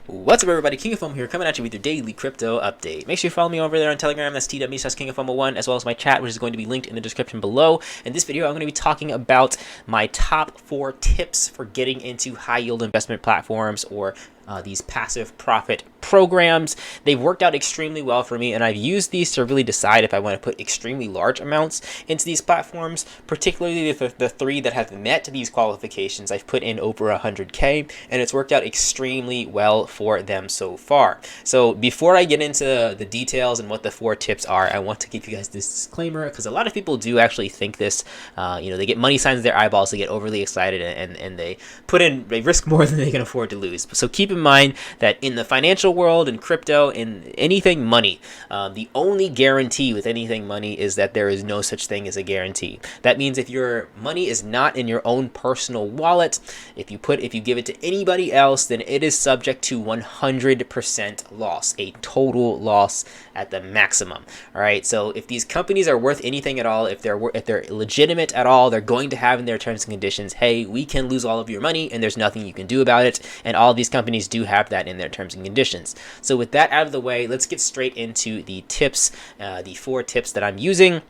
What's up, everybody? King of Foam here, coming at you with your daily crypto update. Make sure you follow me over there on Telegram. That's TW/KingofFoam1, as well as my chat, which is going to be linked in the description below. In this video, I'm going to be talking about my top 4 tips for getting into high-yield investment platforms or these passive profit programs. They've worked out extremely well for me, and I've used these to really decide if I want to put extremely large amounts into these platforms, particularly the 3 that have met these qualifications. I've put in over 100K, and it's worked out extremely well for them so far. So before I get into the details and what the 4 tips are, I want to give you guys this disclaimer, because a lot of people do actually think this. They get money signs in their eyeballs, they get overly excited, and they risk more than they can afford to lose. So keep in mind that in the financial world, in crypto, in anything money, the only guarantee with anything money is that there is no such thing as a guarantee. That means if your money is not in your own personal wallet, if you give it to anybody else, then it is subject to 100% loss, a total loss at the maximum. All right. So if these companies are worth anything at all, if they're legitimate at all, they're going to have in their terms and conditions, hey, we can lose all of your money and there's nothing you can do about it. And all of these companies do have that in their terms and conditions. So with that out of the way, let's get straight into the tips, the 4 tips that I'm using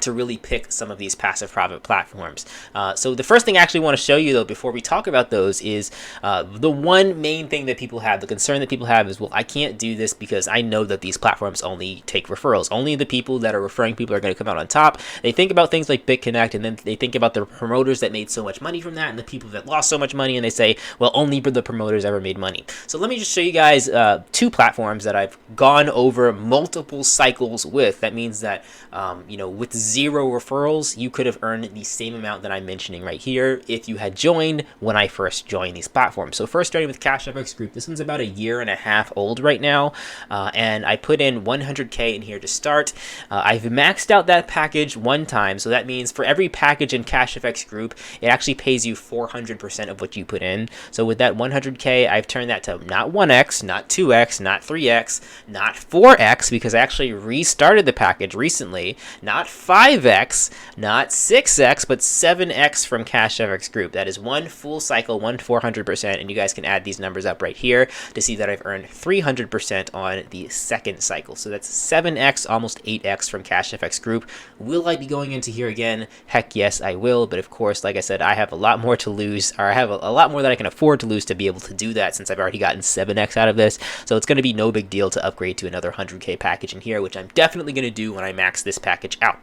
to really pick some of these passive profit platforms. So the first thing I actually want to show you, though, before we talk about those, is the one main thing that people have, the concern that people have is, well, I can't do this because I know that these platforms only take referrals. Only the people that are referring people are going to come out on top. They think about things like BitConnect, and then they think about the promoters that made so much money from that and the people that lost so much money, and they say, well, only the promoters ever made money. So let me just show you guys 2 platforms that I've gone over multiple cycles with. That means that, with 0 referrals, you could have earned the same amount that I'm mentioning right here if you had joined when I first joined these platforms. So first, starting with CashFX Group, this one's about a year and a half old right now, and I put in 100K in here to start. I've maxed out that package 1 time, so that means for every package in CashFX Group, it actually pays you 400% of what you put in. So with that 100K, I've turned that to not 1x, not 2x, not 3x, not 4x, because I actually restarted the package recently, not 5x, not 6x, but 7x from CashFX Group. That is 1 full cycle, 400%, and you guys can add these numbers up right here to see that I've earned 300% on the second cycle. So that's 7x, almost 8x from CashFX Group. Will I be going into here again? Heck yes, I will, but of course, like I said, I have a lot more to lose, or I have a lot more that I can afford to lose to be able to do that, since I've already gotten 7x out of this. So it's going to be no big deal to upgrade to another 100K package in here, which I'm definitely going to do when I max this package out.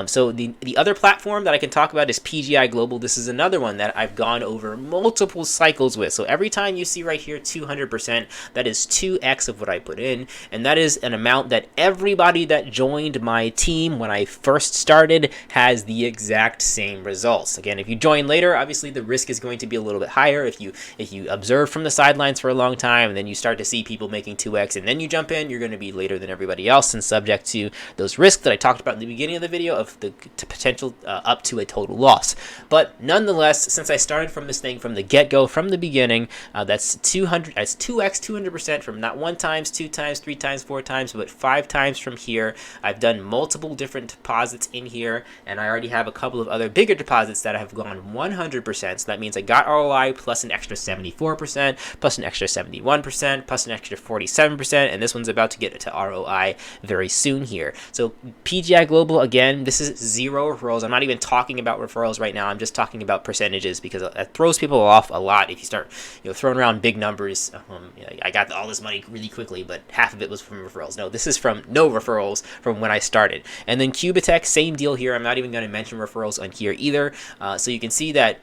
So the other platform that I can talk about is PGI Global. This is another one that I've gone over multiple cycles with. So every time you see right here 200%, that is 2x of what I put in, and that is an amount that everybody that joined my team when I first started has the exact same results. Again, if you join later, obviously the risk is going to be a little bit higher. If you observe from the sidelines for a long time and then you start to see people making 2x and then you jump in, you're going to be later than everybody else and subject to those risks that I talked about in the beginning of the video of the potential up to a total loss. But nonetheless, since I started from this thing from the get-go, from the beginning, that's 200. That's 2x, 200% from not 1 times, 2 times, 3 times, 4 times, but 5 times from here. I've done multiple different deposits in here, and I already have a couple of other bigger deposits that have gone 100%. So that means I got ROI plus an extra 74%, plus an extra 71%, plus an extra 47%, and this one's about to get to ROI very soon here. So PGI Global, again, this is 0 referrals. I'm not even talking about referrals right now. I'm just talking about percentages, because it throws people off a lot if you start throwing around big numbers. I got all this money really quickly, but half of it was from referrals. No, this is from no referrals from when I started. And then Cubatech, same deal here. I'm not even going to mention referrals on here either. So you can see that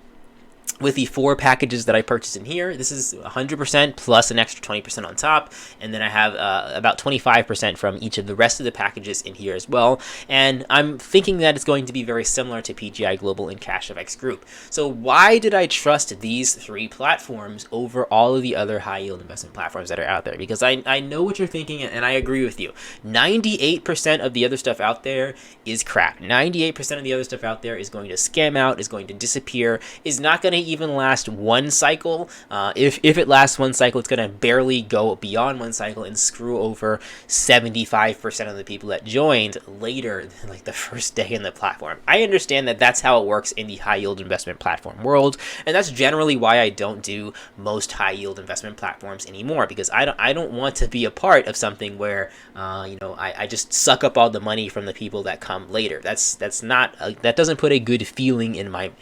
with the 4 packages that I purchased in here, this is 100% plus an extra 20% on top, and then I have about 25% from each of the rest of the packages in here as well, and I'm thinking that it's going to be very similar to PGI Global and CashFX Group. So why did I trust these 3 platforms over all of the other high-yield investment platforms that are out there? Because I know what you're thinking, and I agree with you. 98% of the other stuff out there is crap. 98% of the other stuff out there is going to scam out, is going to disappear, is not going to even last one cycle. If it lasts one cycle, it's going to barely go beyond one cycle and screw over 75% of the people that joined later than like the first day in the platform. I understand that that's how it works in the high yield investment platform world, and that's generally why I don't do most high yield investment platforms anymore, because I don't want to be a part of something where I just suck up all the money from the people that come later. That's not that doesn't put a good feeling in my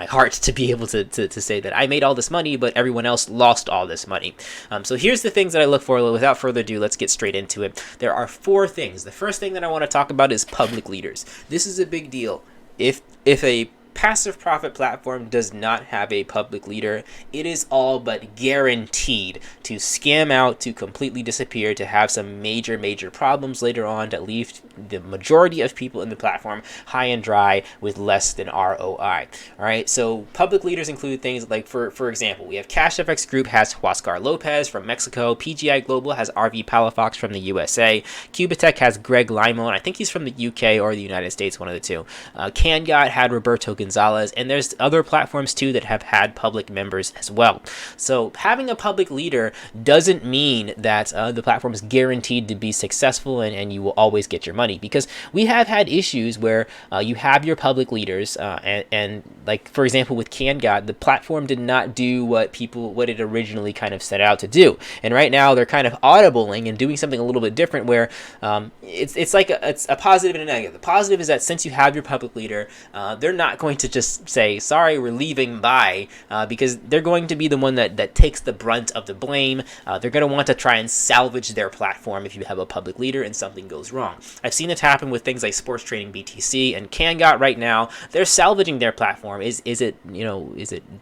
heart to be able to say that I made all this money, but everyone else lost all this money. So here's the things that I look for. Without further ado, let's get straight into it. There are 4 things. The first thing that I want to talk about is public leaders. This is a big deal. If a passive profit platform does not have a public leader, it is all but guaranteed to scam out, to completely disappear, to have some major problems later on, to leave the majority of people in the platform high and dry with less than ROI. All right, so public leaders include things like, for example, we have CashFX Group has Huascar Lopez from Mexico, PGI Global has RV Palafox from the USA, Cubatech has Greg Limon, I think he's from the UK or the United States, one of the two. CanGot had Roberto Gonzalez, and there's other platforms too that have had public members as well. So having a public leader doesn't mean that the platform is guaranteed to be successful and you will always get your money, because we have had issues where you have your public leaders and like, for example, with CanGot, the platform did not do what it originally kind of set out to do, and right now they're kind of audibling and doing something a little bit different where it's like it's a positive and a negative. The positive is that since you have your public leader, they're not going to just say, sorry, we're leaving, bye, because they're going to be the one that takes the brunt of the blame. They're going to want to try and salvage their platform if you have a public leader and something goes wrong. I've seen it happen with things like Sports Trading BTC and CanGot right now. They're salvaging their platform. Is it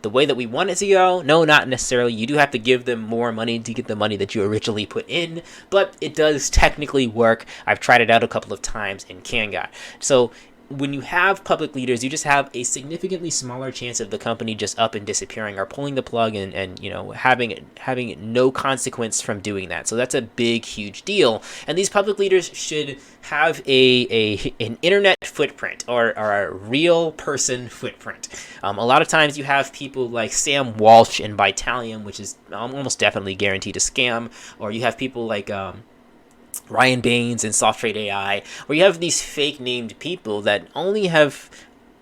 the way that we want it to go? No, not necessarily. You do have to give them more money to get the money that you originally put in, but it does technically work. I've tried it out a couple of times in CanGot. So when you have public leaders, you just have a significantly smaller chance of the company just up and disappearing or pulling the plug and having no consequence from doing that. So that's a big, huge deal. And these public leaders should have an internet footprint or a real person footprint. A lot of times you have people like Sam Walsh in Vitalium, which is almost definitely guaranteed to scam, or you have people like Ryan Baines and Soft Trade AI, where you have these fake named people that only have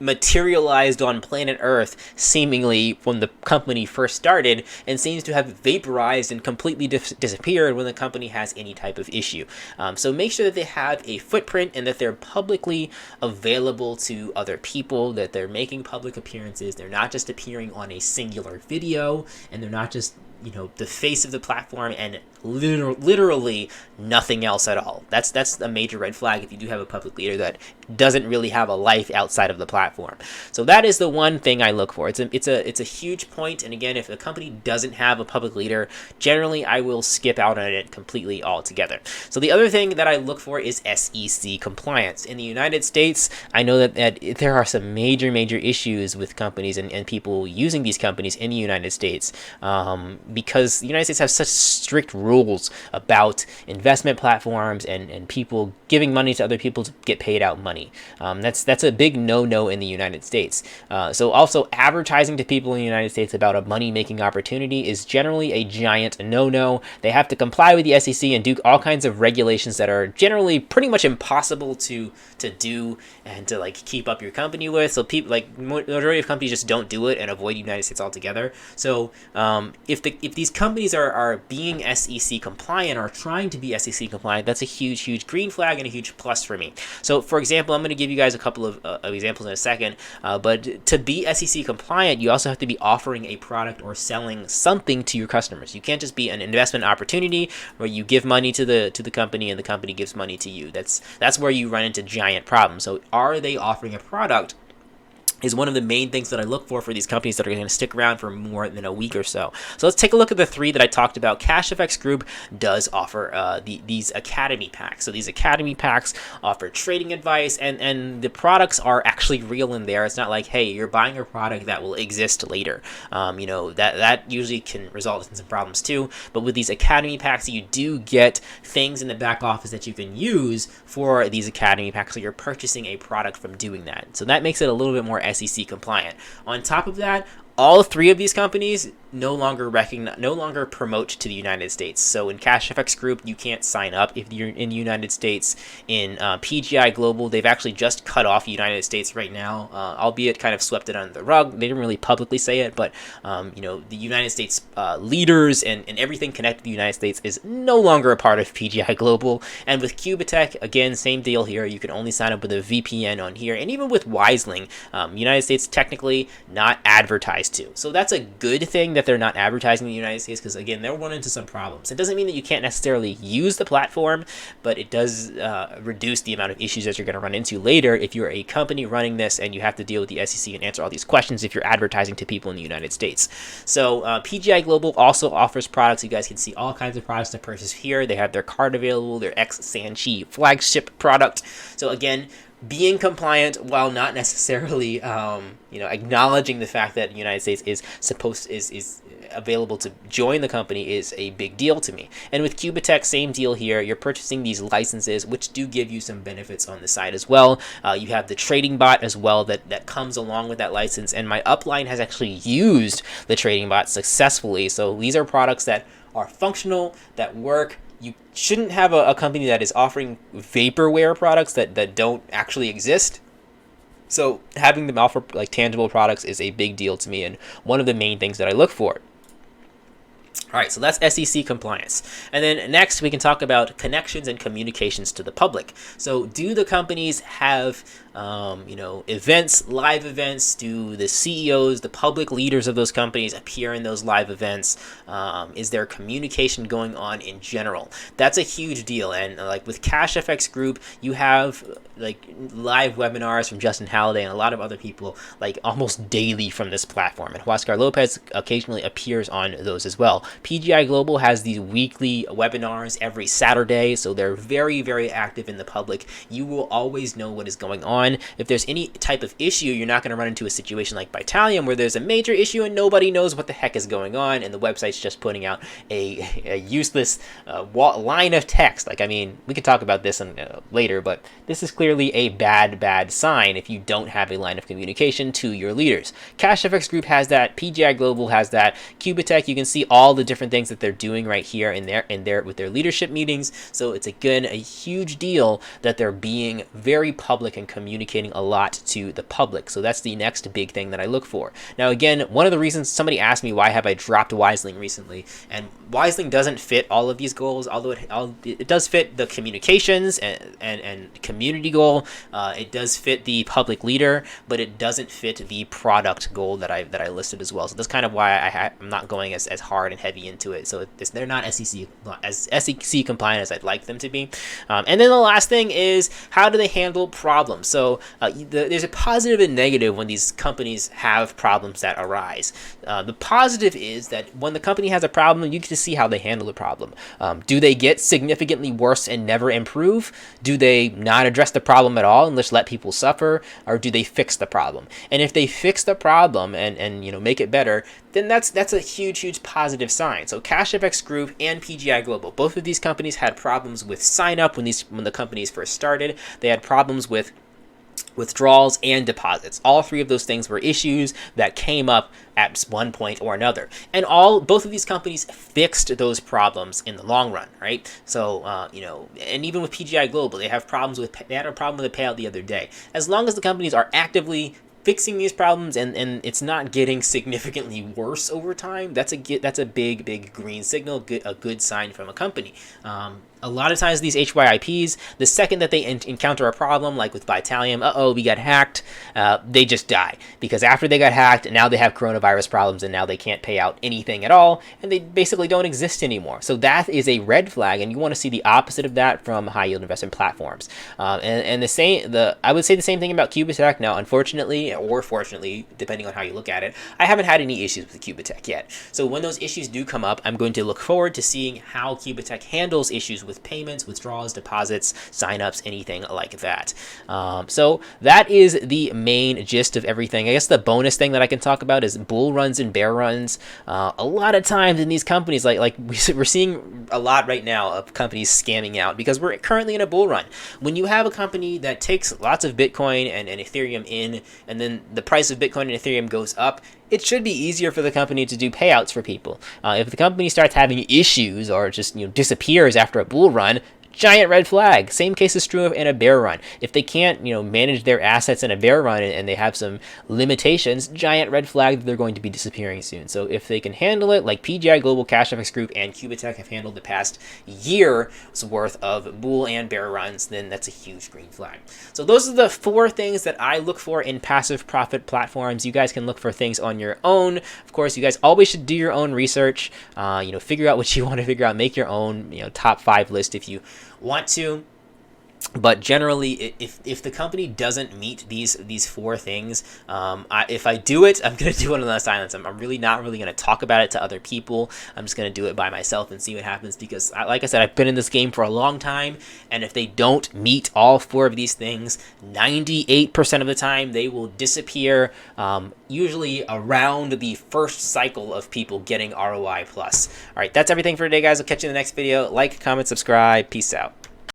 materialized on planet Earth seemingly when the company first started, and seems to have vaporized and completely disappeared when the company has any type of issue. So make sure that they have a footprint and that they're publicly available to other people, that they're making public appearances, they're not just appearing on a singular video, and they're not just the face of the platform and literally nothing else at all. That's a major red flag if you do have a public leader that doesn't really have a life outside of the platform. So that is the one thing I look for. It's a huge point, and again, if a company doesn't have a public leader, generally I will skip out on it completely altogether. So the other thing that I look for is SEC compliance. In the United States, I know that there are some major issues with companies and people using these companies in the United States, because the United States has such strict rules about investment platforms and people giving money to other people to get paid out money. That's a big no-no in the United States. So also advertising to people in the United States about a money-making opportunity is generally a giant no-no. They have to comply with the SEC and do all kinds of regulations that are generally pretty much impossible to do and to like keep up your company with. So people, like majority of companies, just don't do it and avoid the United States altogether. So if these companies are being SEC compliant or trying to be SEC compliant, that's a huge green flag and a huge plus for me. So for example, I'm going to give you guys a couple of examples in a second, but to be SEC compliant, you also have to be offering a product or selling something to your customers. You can't just be an investment opportunity where you give money to the company and the company gives money to you. That's where you run into giant problems. So are they offering a product is one of the main things that I look for these companies that are going to stick around for more than a week or so. So let's take a look at the 3 that I talked about. CashFX Group does offer these Academy packs. So these Academy packs offer trading advice, and the products are actually real in there. It's not like, hey, you're buying a product that will exist later. That usually can result in some problems too. But with these Academy packs, you do get things in the back office that you can use for these Academy packs. So you're purchasing a product from doing that. So that makes it a little bit more SEC compliant. On top of that, all three of these companies no longer promote to the United States. So in CashFX Group, you can't sign up if you're in the United States. In PGI Global, they've actually just cut off the United States right now, albeit kind of swept it under the rug. They didn't really publicly say it, but the United States leaders and everything connected to the United States is no longer a part of PGI Global. And with Cubatech, again, same deal here. You can only sign up with a VPN on here. And even with Wiseling, United States technically not advertised to. So that's a good thing that they're not advertising in the United States, because again, they'll run into some problems. It doesn't mean that you can't necessarily use the platform, but it does reduce the amount of issues that you're going to run into later if you're a company running this and you have to deal with the SEC and answer all these questions if you're advertising to people in the United States. So PGI Global also offers products. You guys can see all kinds of products to purchase here. They have their card available, their X-Sanchi flagship product. So again, being compliant while not necessarily, acknowledging the fact that the United States is available to join the company is a big deal to me. And with Cubatech, same deal here. You're purchasing these licenses, which do give you some benefits on the side as well. You have the trading bot as well that comes along with that license. And my upline has actually used the trading bot successfully. So these are products that are functional, that work. You shouldn't have a company that is offering vaporware products that don't actually exist. So having them offer like tangible products is a big deal to me and one of the main things that I look for. All right, so that's SEC compliance. And then next we can talk about connections and communications to the public. So do the companies have events, live events? Do the CEOs, the public leaders of those companies appear in those live events? Is there communication going on in general? That's a huge deal. And like with CashFX Group, you have like live webinars from Justin Halliday and a lot of other people like almost daily from this platform. And Huascar Lopez occasionally appears on those as well. PGI Global has these weekly webinars every Saturday, so they're very, very active in the public. You will always know what is going on. If there's any type of issue, you're not going to run into a situation like Vitalium where there's a major issue and nobody knows what the heck is going on and the website's just putting out a useless line of text. Like, I mean, we could talk about this later, but this is clearly a bad sign if you don't have a line of communication to your leaders. CashFX Group has that. PGI Global has that. Cubatech, you can see all the different things that they're doing right here in there with their leadership meetings. So it's again a huge deal that they're being very public and communicating a lot to the public. So that's the next big thing that I look for. Now again, one of the reasons somebody asked me why have I dropped Wiseling recently, and Wiseling doesn't fit all of these goals, although it does fit the communications and community goal. It does fit the public leader, but it doesn't fit the product goal that I listed as well. So that's kind of why I'm not going as hard and heavy into it. So they're not SEC compliant as I'd like them to be. And then the last thing is, how do they handle problems? So there's a positive and negative when these companies have problems that arise. The positive is that when the company has a problem, you get to see how they handle the problem. Do they get significantly worse and never improve? Do they not address the problem at all and just let people suffer? Or do they fix the problem? And if they fix the problem and make it better, then that's a huge positive sign. So CashFX Group and PGI Global, both of these companies had problems with sign up when the companies first started. They had problems with withdrawals and deposits. All three of those things were issues that came up at one point or another, and both of these companies fixed those problems in the long run, right? So and even with PGI Global, they had a problem with the payout the other day. As long as the companies are actively fixing these problems and it's not getting significantly worse over time, that's a big green signal, a good sign from a company. A lot of times these HYIPs, the second that they encounter a problem, like with Vitalium, we got hacked, they just die. Because after they got hacked, now they have coronavirus problems and now they can't pay out anything at all, and they basically don't exist anymore. So that is a red flag, and you want to see the opposite of that from high yield investment platforms. I would say the same thing about Cubatech. Now, unfortunately, or fortunately, depending on how you look at it, I haven't had any issues with Cubatech yet. So when those issues do come up, I'm going to look forward to seeing how Cubatech handles issues with payments, withdrawals, deposits, signups, anything like that. So that is the main gist of everything. I guess the bonus thing that I can talk about is bull runs and bear runs. A lot of times in these companies, like we're seeing a lot right now of companies scamming out because we're currently in a bull run. When you have a company that takes lots of Bitcoin and Ethereum in, and then the price of Bitcoin and Ethereum goes up, it should be easier for the company to do payouts for people. If the company starts having issues or just disappears after a bull run, giant red flag. Same case is true in a bear run. If they can't, manage their assets in a bear run and they have some limitations, giant red flag that they're going to be disappearing soon. So if they can handle it, like PGI Global, Cash FX Group, and Cubitek have handled the past year's worth of bull and bear runs, then that's a huge green flag. So those are the 4 things that I look for in passive profit platforms. You guys can look for things on your own. Of course, you guys always should do your own research. Figure out what you want to figure out. Make your own, top 5 list if you want to. But generally, if the company doesn't meet these 4 things, if I do it, I'm going to do it on the silence. I'm really not going to talk about it to other people. I'm just going to do it by myself and see what happens because, like I said, I've been in this game for a long time, and if they don't meet all 4 of these things, 98% of the time, they will disappear, usually around the first cycle of people getting ROI+. All right, that's everything for today, guys. I'll catch you in the next video. Like, comment, subscribe. Peace out.